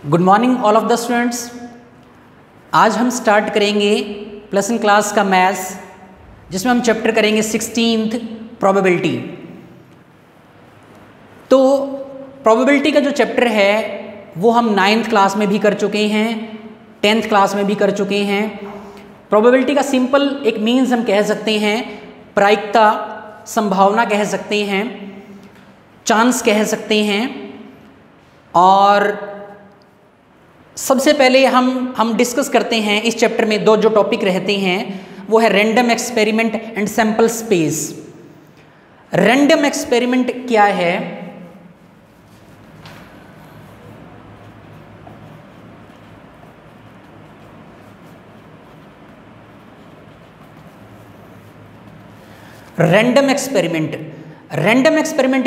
Good morning all of the students. आज हम start करेंगे प्लस इन क्लास का मैथ्स, जिसमें हम चैप्टर करेंगे 16th प्रोबेबिलिटी। तो प्रोबेबिलिटी का जो चैप्टर है वो हम 9th क्लास में भी कर चुके हैं, 10th क्लास में भी कर चुके हैं। प्रोबेबिलिटी का सिंपल एक मीन्स हम कह सकते हैं प्रायिकता, संभावना कह सकते हैं, चांस कह सकते हैं। और सबसे पहले हम डिस्कस करते हैं इस चैप्टर में दो जो टॉपिक रहते हैं वो है random experiment and sample space. Random experiment क्या है? रैंडम एक्सपेरिमेंट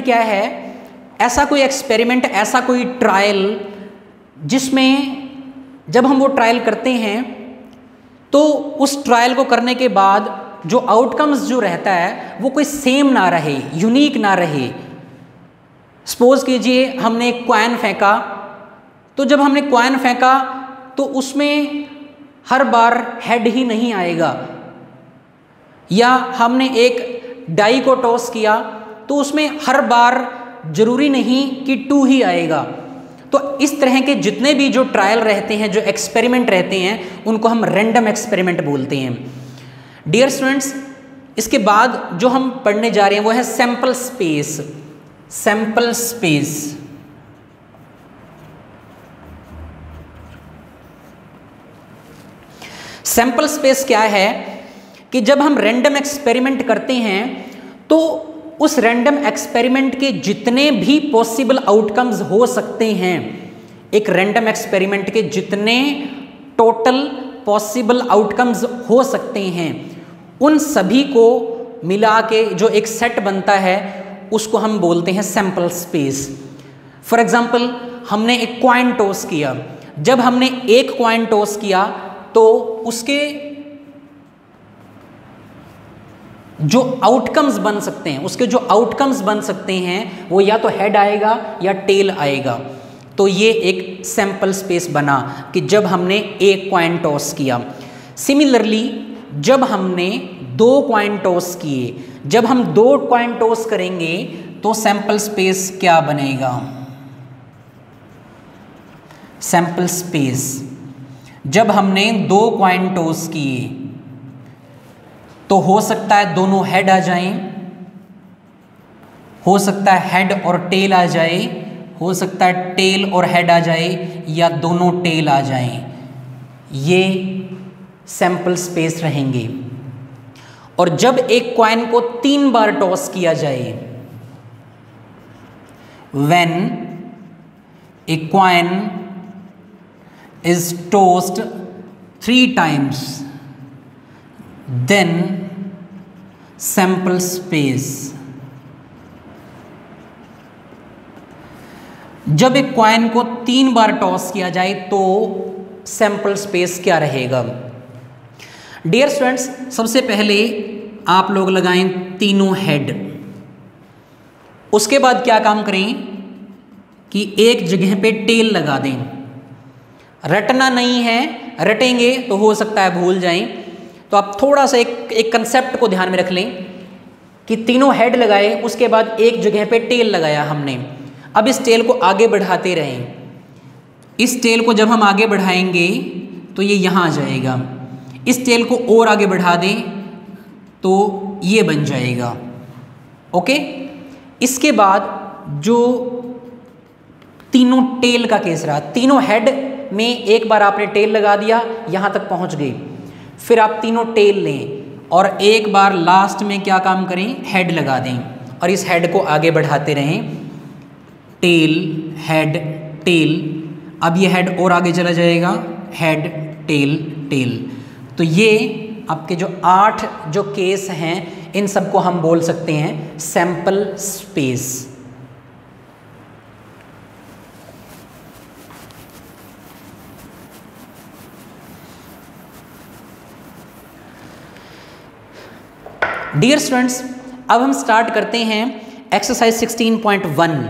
क्या है? ऐसा कोई एक्सपेरिमेंट, ऐसा कोई ट्रायल जिसमें जब हम वो ट्रायल करते हैं तो उस ट्रायल को करने के बाद जो आउटकम्स जो रहता है वो कोई सेम ना रहे, यूनिक ना रहे। सपोज कीजिए हमने एक कॉइन फेंका, तो जब हमने कॉइन फेंका तो उसमें हर बार हेड ही नहीं आएगा, या हमने एक डाई को टॉस किया तो उसमें हर बार जरूरी नहीं कि 2 ही आएगा। तो इस तरह के जितने भी जो ट्रायल रहते हैं, जो एक्सपेरिमेंट रहते हैं, उनको हम रैंडम एक्सपेरिमेंट बोलते हैं। डियर स्टूडेंट्स, इसके बाद जो हम पढ़ने जा रहे हैं वो है sample space. Sample space sample space क्या है कि जब हम रैंडम एक्सपेरिमेंट करते हैं तो उस रैंडम एक्सपेरिमेंट के जितने भी पॉसिबल आउटकम्स हो सकते हैं, एक रैंडम एक्सपेरिमेंट के जितने टोटल पॉसिबल आउटकम्स हो सकते हैं, उन सभी को मिला के जो एक सेट बनता है उसको हम बोलते हैं सैंपल स्पेस। फॉर एग्जांपल, हमने एक कॉइन टॉस किया। जब हमने एक कॉइन टॉस किया तो उसके जो आउटकम्स बन सकते हैं, वो या तो हेड आएगा या टेल आएगा। तो ये एक सैंपल स्पेस बना कि जब हमने एक कॉइन टॉस किया। सिमिलरली जब हमने 2 कॉइन टॉस किए, जब हम 2 कॉइन टॉस करेंगे तो सैंपल स्पेस क्या बनेगा? सैंपल स्पेस जब हमने 2 कॉइन टॉस किए तो हो सकता है दोनों हेड आ जाएं, हो सकता है हेड और टेल आ जाए, हो सकता है टेल और हेड आ जाए, या दोनों टेल आ जाएं। ये सैंपल स्पेस रहेंगे। और जब एक कॉइन को 3 बार टॉस किया जाए, when a coin is tossed 3 times, then sample space. जब एक कॉइन को 3 बार टॉस किया जाए तो सैंपल स्पेस क्या रहेगा? डियर स्टूडेंट्स, सबसे पहले आप लोग लगाएं तीनों हेड। उसके बाद क्या काम करें कि एक जगह पे टेल लगा दें। रटना नहीं है, रटेंगे तो हो सकता है भूल जाएं। तो आप थोड़ा सा एक कंसेप्ट को ध्यान में रख लें कि तीनों हेड लगाए, उसके बाद एक जगह पे टेल लगाया हमने। अब इस टेल को आगे बढ़ाते रहें। इस टेल को जब हम आगे बढ़ाएंगे तो ये यहाँ आ जाएगा। इस टेल को और आगे बढ़ा दें तो ये बन जाएगा। ओके, इसके बाद जो तीनों टेल का केस रहा, तीनों हेड में एक बार आपने टेल लगा दिया, यहाँ तक पहुँच गई। फिर आप तीनों टेल लें और एक बार लास्ट में क्या काम करें, हेड लगा दें और इस हेड को आगे बढ़ाते रहें। Tail, head, tail. अब ये हेड और आगे चला जाएगा, हेड, टेल, टेल। तो ये आपके जो 8 जो केस हैं, इन सबको हम बोल सकते हैं सैंपल स्पेस। डियर स्टूडेंट्स, अब हम स्टार्ट करते हैं एक्सरसाइज 16.1।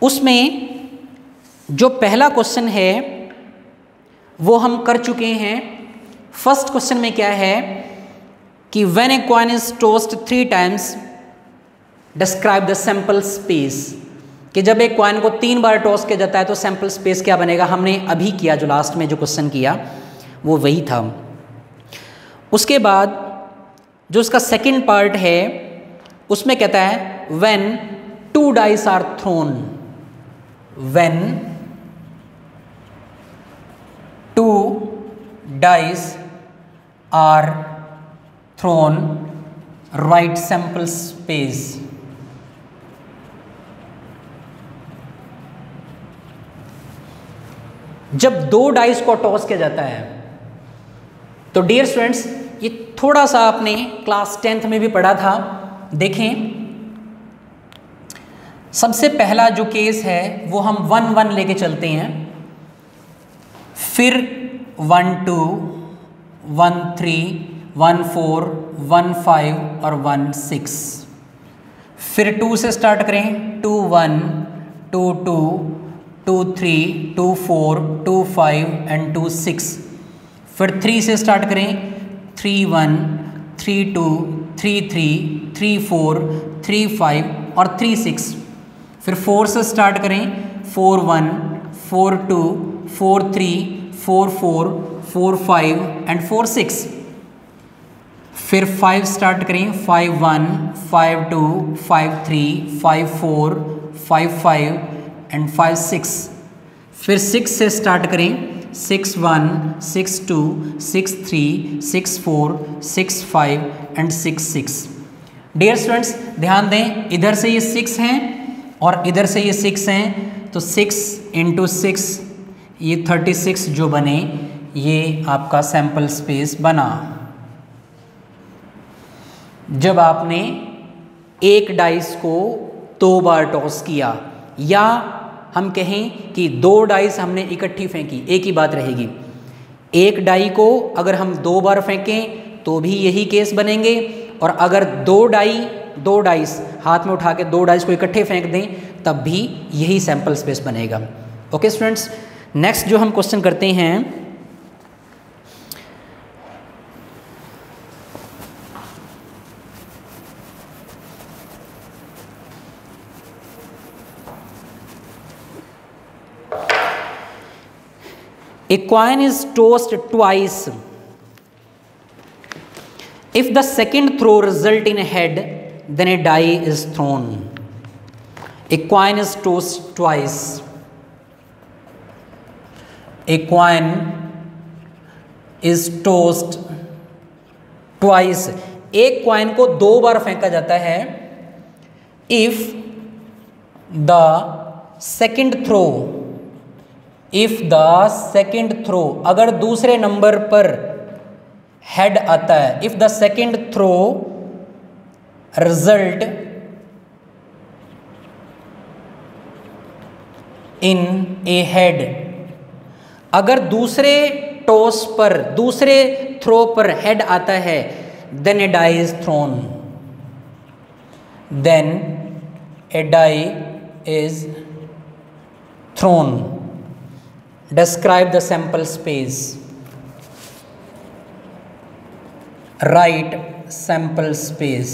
उसमें जो पहला क्वेश्चन है वो हम कर चुके हैं। फर्स्ट क्वेश्चन में क्या है कि when a coin is tossed 3 times describe the sample space, कि जब एक कॉइन को 3 बार टॉस किया जाता है तो सैंपल स्पेस क्या बनेगा। हमने अभी किया, जो लास्ट में जो क्वेश्चन किया वो वही था। उसके बाद जो उसका सेकंड पार्ट है उसमें कहता है when 2 dice are thrown, when 2 dice are thrown right sample space. जब 2 डाइस को टॉस किया जाता है तो डियर स्टूडेंट्स, ये थोड़ा सा आपने क्लास 10th में भी पढ़ा था। देखें, सबसे पहला जो केस है वो हम 1-1 लेके चलते हैं, फिर 1-2, 1-3, 1-4, 1-5 और 1-6, फिर 2 से स्टार्ट करें, 2-1, 2-2, 2-3, 2-4, 2-5 एंड 2-6, फिर 3 से स्टार्ट करें, 3-1, 3-2, 3-3, 3-4, 3-5 और 3-6, फिर 4 से स्टार्ट करें, 4-1, 4-2, 4-3, 4-4, 4-5 एंड 4-6, फिर 5 स्टार्ट करें, 5-1, 5-2, 5-3, 5-4, 5-5 एंड 5-6, फिर 6 से स्टार्ट करें, 6-1, 6-2, 6-3, 6-4, 6-5 एंड 6-6। डियर स्टूडेंट्स ध्यान दें, इधर से ये 6 हैं और इधर से ये 6 हैं, तो 6 × 6 ये 36 जो बने, ये आपका सैंपल स्पेस बना। जब आपने एक डाइस को 2 बार टॉस किया, या हम कहें कि 2 डाइस हमने इकट्ठी फेंकी, एक ही बात रहेगी। एक डाई को अगर हम 2 बार फेंकें तो भी यही केस बनेंगे, और अगर 2 डाइस हाथ में उठा के 2 डाइस को इकट्ठे फेंक दें तब भी यही सैंपल स्पेस बनेगा। ओके स्टूडेंट्स, नेक्स्ट जो हम क्वेश्चन करते हैं, a coin is tossed twice. If the second throw result in a head, then a die is thrown. A coin is tossed twice. A coin is tossed twice. एक coin को 2 बार फेंका जाता है। If the second throw, अगर दूसरे number पर head आता है, if the second throw result in a head, अगर दूसरे टॉस पर, दूसरे थ्रो पर हेड आता है, then a die is thrown, then a die is thrown. Describe the sample space. Write sample space.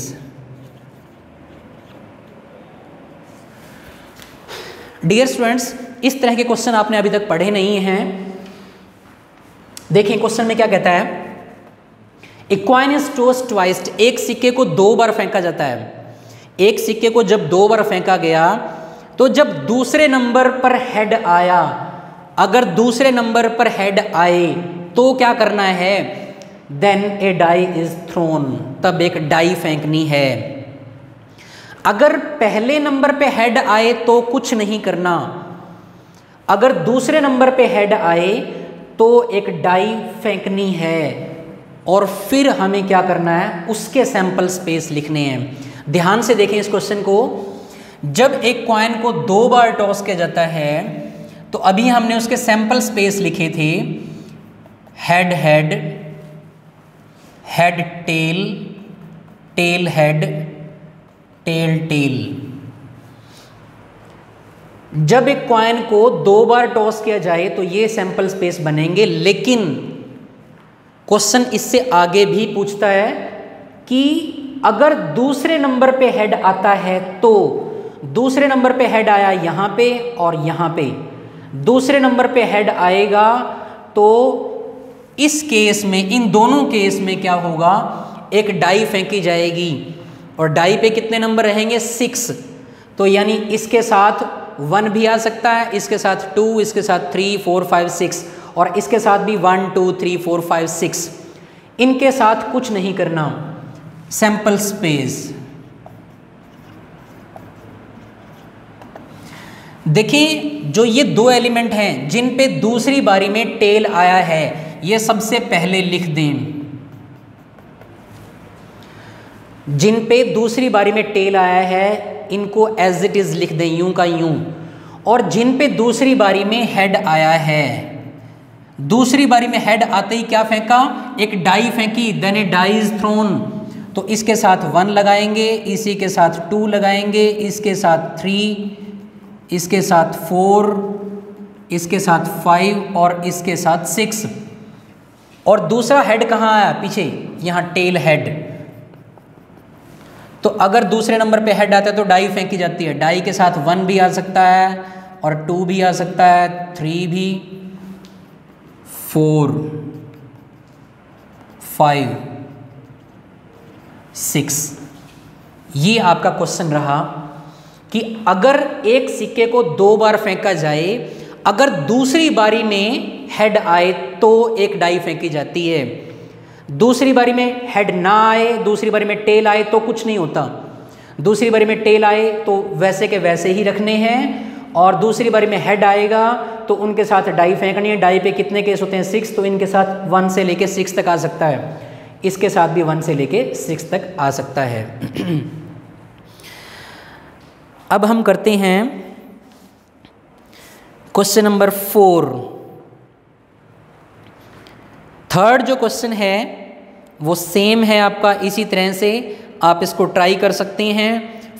Dear students, इस तरह के क्वेश्चन आपने अभी तक पढ़े नहीं हैं। देखें क्वेश्चन में क्या कहता है, A coin is tossed twice. एक सिक्के को 2 बार फेंका जाता है। एक सिक्के को जब 2 बार फेंका गया तो जब दूसरे नंबर पर हेड आया, अगर दूसरे नंबर पर हेड आए तो क्या करना है, then a die is thrown, तब एक डाई फेंकनी है। अगर पहले नंबर पे हेड आए तो कुछ नहीं करना, अगर दूसरे नंबर पे हेड आए तो एक डाई फेंकनी है, और फिर हमें क्या करना है, उसके सैंपल स्पेस लिखने हैं। ध्यान से देखें इस क्वेश्चन को। जब एक कॉइन को 2 बार टॉस किया जाता है तो अभी हमने उसके सैंपल स्पेस लिखे थे, head head, head tail, tail head, tail tail. जब एक कॉइन को 2 बार टॉस किया जाए तो ये सैंपल स्पेस बनेंगे, लेकिन क्वेश्चन इससे आगे भी पूछता है कि अगर दूसरे नंबर पे हेड आता है तो दूसरे नंबर पे हेड आया यहाँ पे और यहाँ पे, दूसरे नंबर पे हेड आएगा तो इस केस में, इन दोनों केस में क्या होगा, एक डाई फेंकी जाएगी और डाई पे कितने नंबर रहेंगे, 6। तो यानी इसके साथ 1 भी आ सकता है, इसके साथ 2, इसके साथ 3, 4, 5, 6 और इसके साथ भी 1, 2, 3, 4, 5, 6। इनके साथ कुछ नहीं करना, सैंपल स्पेस। देखिए जो ये 2 एलिमेंट हैं जिन पे दूसरी बारी में टेल आया है, ये सबसे पहले लिख दें। जिन पे दूसरी बारी में टेल आया है इनको एज इट इज लिख दें, यूं का यूं। और जिन पे दूसरी बारी में हेड आया है, दूसरी बारी में हेड आते ही क्या फेंका, एक डाई फेंकी, then a die is thrown. तो इसके साथ 1 लगाएंगे, इसी के साथ 2 लगाएंगे, इसके साथ 3, इसके साथ 4, इसके साथ 5 और इसके साथ 6। और दूसरा हेड कहाँ आया, पीछे, यहाँ टेल हेड। तो अगर दूसरे नंबर पे हेड आता है तो डाई फेंकी जाती है, डाई के साथ 1 भी आ सकता है और 2 भी आ सकता है, 3 भी, 4, 5, 6। ये आपका क्वेश्चन रहा कि अगर एक सिक्के को 2 बार फेंका जाए, अगर दूसरी बारी में हेड आए तो एक डाई फेंकी जाती है, दूसरी बारी में हेड ना आए, दूसरी बारी में टेल आए तो कुछ नहीं होता। दूसरी बारी में टेल आए तो वैसे के वैसे ही रखने हैं, और दूसरी बारी में हेड आएगा तो उनके साथ डाई फेंकनी है। डाई पे कितने केस होते हैं, 6, तो इनके साथ 1 से लेके 6 तक आ सकता है, इसके साथ भी 1 से लेके 6 तक आ सकता है। अब हम करते हैं क्वेश्चन नंबर 4। थर्ड जो क्वेश्चन है वो सेम है आपका, इसी तरह से आप इसको ट्राई कर सकते हैं।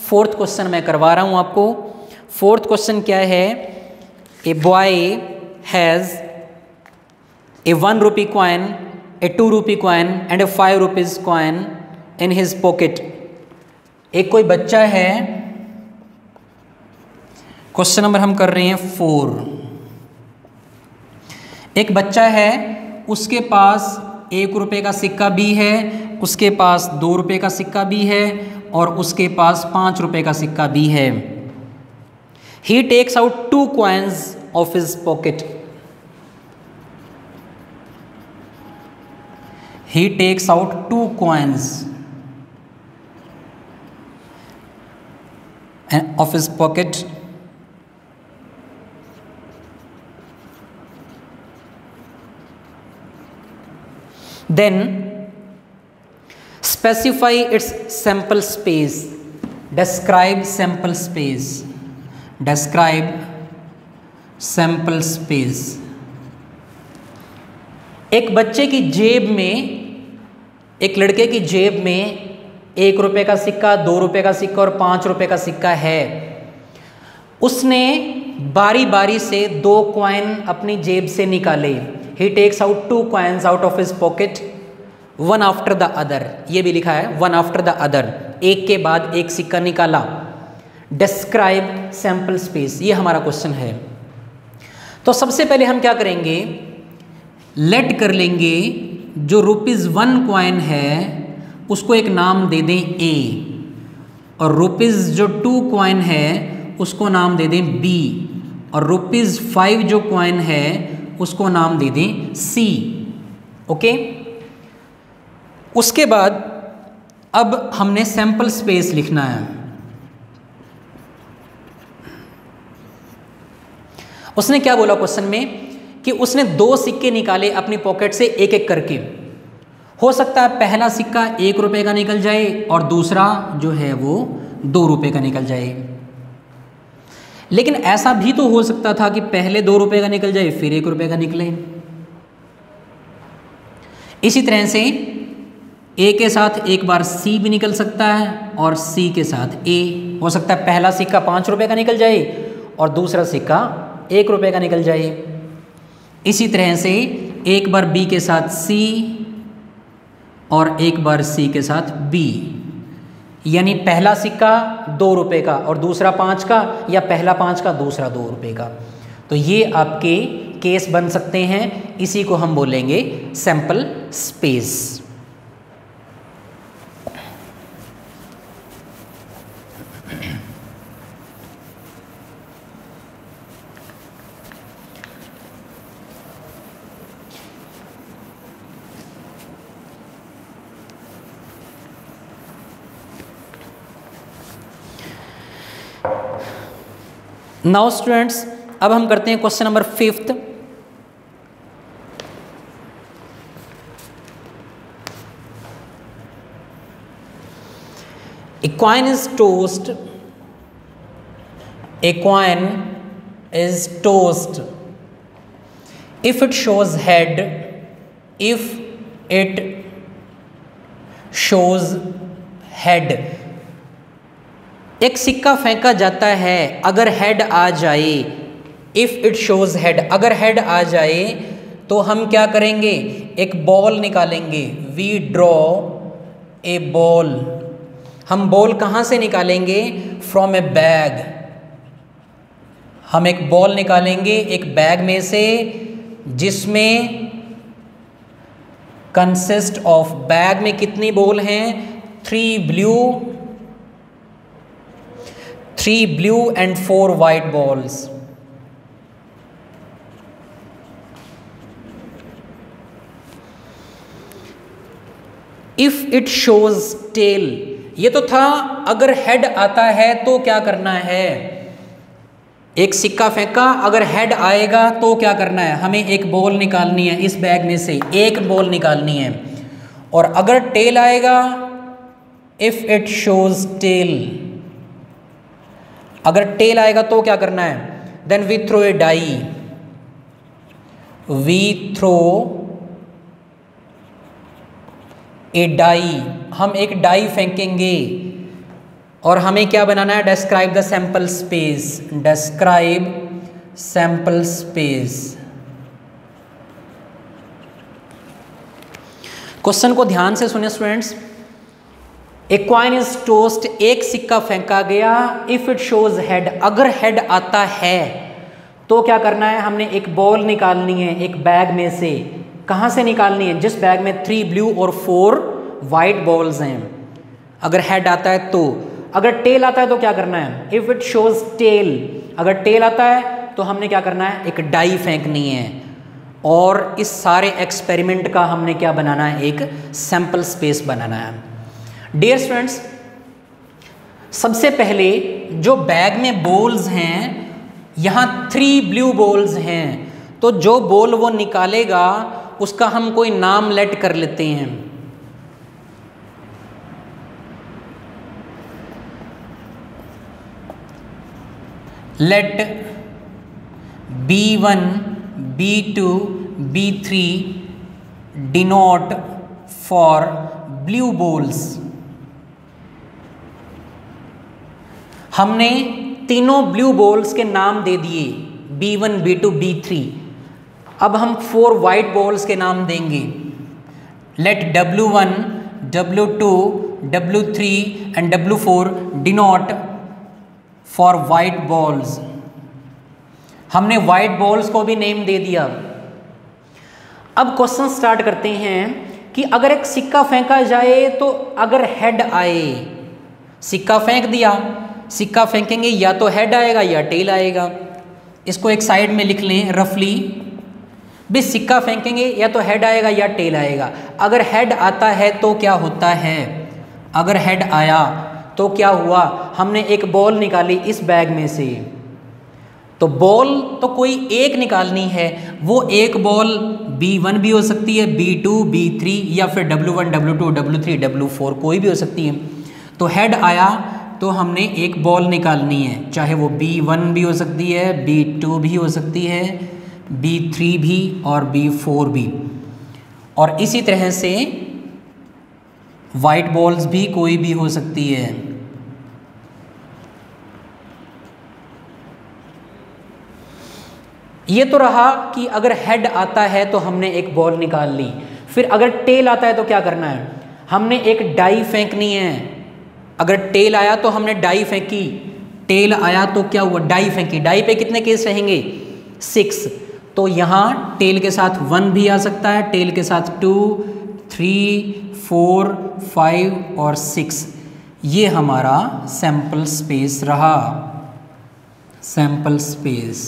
4th क्वेश्चन मैं करवा रहा हूं आपको। 4th क्वेश्चन क्या है, a boy has a 1 rupee coin, a 2 rupee coin and a 5 rupees coin in his pocket। एक कोई बच्चा है, क्वेश्चन नंबर हम कर रहे हैं 4। एक बच्चा है, उसके पास 1 रुपये का सिक्का भी है, उसके पास 2 रुपये का सिक्का भी है और उसके पास 5 रुपये का सिक्का भी है। He takes out 2 coins of his pocket। He takes out 2 coins of his pocket then specify its sample space। Describe sample space। Describe sample space। एक बच्चे की जेब में, एक लड़के की जेब में 1 रुपये का सिक्का, 2 रुपये का सिक्का और 5 रुपये का सिक्का है। उसने बारी बारी से 2 कॉइन अपनी जेब से निकाले। He takes out 2 coins out of his pocket, one after the other। ये भी लिखा है one after the other, एक के बाद एक सिक्का निकाला। Describe sample space, ये हमारा क्वेश्चन है। तो सबसे पहले हम क्या करेंगे, लेट कर लेंगे जो ₹1 कॉइन है उसको एक नाम दे दें A, और जो ₹2 कॉइन है उसको नाम दे दें B, और ₹5 जो कॉइन है उसको नाम दे दें C। ओके, उसके बाद अब हमने सैंपल स्पेस लिखना है। उसने क्या बोला क्वेश्चन में कि उसने 2 सिक्के निकाले अपनी पॉकेट से एक एक करके। हो सकता है पहला सिक्का 1 रुपये का निकल जाए और दूसरा जो है वो 2 रुपये का निकल जाए, लेकिन ऐसा भी तो हो सकता था कि पहले 2 रुपये का निकल जाए फिर 1 रुपये का निकले। इसी तरह से A के साथ एक बार C भी निकल सकता है और C के साथ A। हो सकता है पहला सिक्का 5 रुपये का निकल जाए और दूसरा सिक्का 1 रुपये का निकल जाए। इसी तरह से एक बार बी के साथ सी और एक बार सी के साथ बी, यानी पहला सिक्का 2 रुपये का और दूसरा 5 का, या पहला 5 का दूसरा 2 रुपये का। तो ये आपके केस बन सकते हैं, इसी को हम बोलेंगे सैंपल स्पेस। नाउ स्टूडेंट्स, अब हम करते हैं question number 5th। A coin is tossed. A coin is tossed. If it shows head, if it shows head. एक सिक्का फेंका जाता है, अगर हेड आ जाए, इफ़ इट शोज हेड, अगर हेड आ जाए तो हम क्या करेंगे, एक बॉल निकालेंगे। We draw a ball. हम बॉल कहाँ से निकालेंगे, फ्रॉम ए बैग। हम एक बॉल निकालेंगे एक बैग में से, जिसमें कंसिस्ट ऑफ, बैग में कितनी बॉल हैं, 3 blue and 4 white balls. If it shows tail, ये तो था अगर हेड आता है तो क्या करना है। एक सिक्का फेंका, अगर हेड आएगा तो क्या करना है, हमें एक बॉल निकालनी है, इस बैग में से एक बॉल निकालनी है। और अगर टेल आएगा, इफ इट शोज टेल, अगर टेल आएगा तो क्या करना है, then we throw a die. We throw a die, हम एक डाई फेंकेंगे और हमें क्या बनाना है, describe the sample space. Describe sample space. Question को ध्यान से सुनिए students. A coin is tossed, एक सिक्का फेंका गया। इफ इट शोज हेड, अगर हेड आता है तो क्या करना है, हमने एक बॉल निकालनी है एक बैग में से। कहाँ से निकालनी है, जिस बैग में 3 ब्लू और 4 वाइट बॉल्स हैं। अगर हेड आता है तो, अगर टेल आता है तो क्या करना है, इफ इट शोज टेल, अगर टेल आता है तो हमने क्या करना है, एक डाई फेंकनी है। और इस सारे एक्सपेरिमेंट का हमने क्या बनाना है, एक सैंपल स्पेस बनाना है। डियर स्टूडेंट्स, सबसे पहले जो बैग में बॉल्स हैं, यहाँ 3 ब्लू बॉल्स हैं, तो जो बॉल वो निकालेगा उसका हम कोई नाम लेट कर लेते हैं। Let B1, B2, B3 denote for blue balls. हमने तीनों ब्लू बॉल्स के नाम दे दिए, B1, B2, B3। अब हम 4 वाइट बॉल्स के नाम देंगे। Let W1, W2, W3 and W4 denote for white balls. हमने वाइट बॉल्स को भी नेम दे दिया। अब क्वेश्चन स्टार्ट करते हैं कि अगर एक सिक्का फेंका जाए तो अगर हेड आए, सिक्का फेंक दिया, सिक्का फेंकेंगे या तो हेड आएगा या टेल आएगा। इसको एक साइड में लिख लें रफली, भी सिक्का फेंकेंगे या तो हेड आएगा या टेल आएगा। अगर हेड आता है तो क्या होता है, अगर हेड आया तो क्या हुआ, हमने एक बॉल निकाली इस बैग में से। तो बॉल तो कोई एक निकालनी है, वो एक बॉल B1 भी हो सकती है, B2, B3 या फिर W1, W2, W3, W4 कोई भी हो सकती है। तो हेड आया तो हमने एक बॉल निकालनी है, चाहे वो B1 भी हो सकती है, B2 भी हो सकती है, B3 भी और B4 भी। और इसी तरह से वाइट बॉल्स भी कोई भी हो सकती है। ये तो रहा कि अगर हेड आता है तो हमने एक बॉल निकाल ली, फिर अगर टेल आता है तो क्या करना है, हमने एक डाई फेंकनी है। अगर टेल आया तो हमने डाई फेंकी, टेल आया तो क्या हुआ, डाई फेंकी। डाई पे कितने केस रहेंगे, 6। तो यहाँ टेल के साथ 1 भी आ सकता है, टेल के साथ 2, 3, 4, 5 और 6। ये हमारा सैंपल स्पेस रहा, sample space.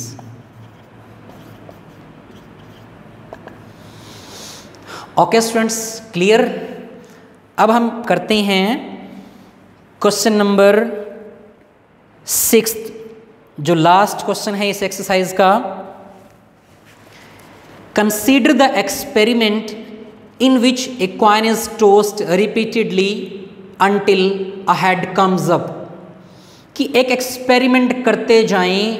Okay students, clear. अब हम करते हैं क्वेश्चन नंबर 6, जो लास्ट क्वेश्चन है इस एक्सरसाइज का। Consider the experiment in which A coin is tossed repeatedly until a head comes up. कि एक एक्सपेरिमेंट करते जाएं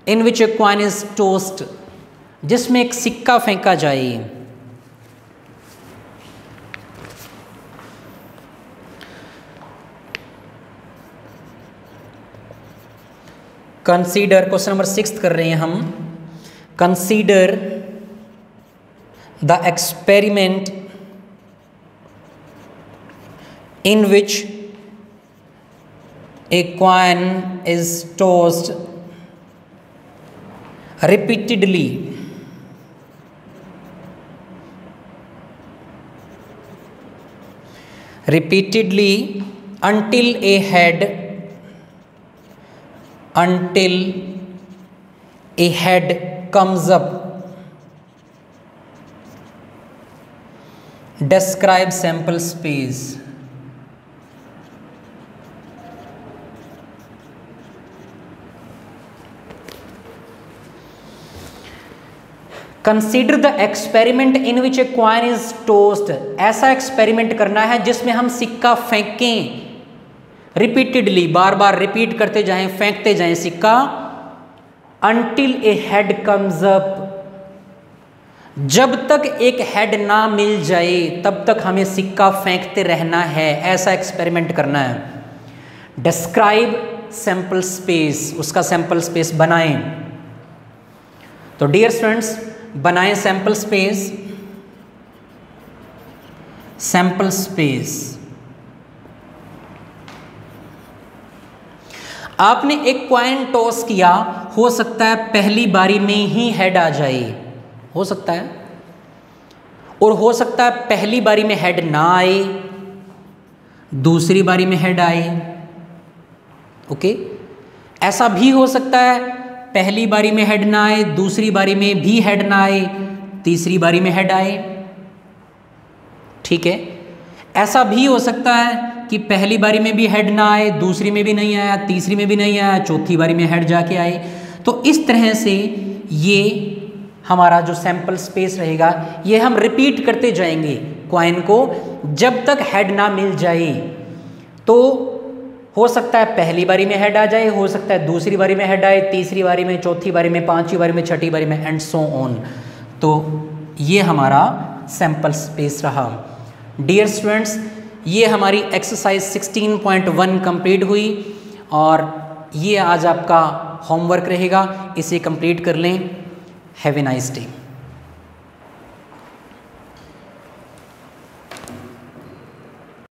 इन विच ए कॉइन इज टॉस्ड, जिसमें एक सिक्का फेंका जाए। कंसीडर, क्वेश्चन नंबर 6 कर रहे हैं हम। Consider the experiment in which A coin is tossed repeatedly until a head comes up. Describe sample space. Consider the experiment in which A coin is tossed. ऐसा एक्सपेरिमेंट करना है जिसमें हम सिक्का फेंकें रिपीटेडली, बार बार रिपीट करते जाएं, फेंकते जाएं सिक्का, अंटिल ए हेड कम्स अप, जब तक एक हेड ना मिल जाए तब तक हमें सिक्का फेंकते रहना है। ऐसा एक्सपेरिमेंट करना है। डिस्क्राइब सैंपल स्पेस, उसका सैंपल स्पेस बनाएं। तो डियर स्टूडेंट्स, बनाएं सैंपल स्पेस। सैंपल स्पेस, आपने एक कॉइन टॉस किया, हो सकता है पहली बारी में ही हेड आ जाए, हो सकता है, और हो सकता है पहली बारी में हेड ना आए, दूसरी बारी में हेड आए। ओके, ऐसा भी हो सकता है पहली बारी में हेड ना आए, दूसरी बारी में भी हेड ना आए, तीसरी बारी में हेड आए। ठीक है, ऐसा भी हो सकता है कि पहली बारी में भी हेड ना आए, दूसरी में भी नहीं आया, तीसरी में भी नहीं आया, चौथी बारी में हेड जाके आए। तो इस तरह से ये हमारा जो सैंपल स्पेस रहेगा, ये हम रिपीट करते जाएंगे कॉइन को जब तक हेड ना मिल जाए। तो हो सकता है पहली बारी में हेड आ जाए, हो सकता है दूसरी बारी में हेड आए, तीसरी बारी में, चौथी बारी में, पांचवी बारी में, छठी बारी में, एंड सो ऑन। तो ये हमारा सैंपल स्पेस रहा। डियर स्टूडेंट्स, ये हमारी एक्सरसाइज 16.1 कंप्लीट हुई और ये आज आपका होमवर्क रहेगा, इसे कंप्लीट कर लें। Have a nice day.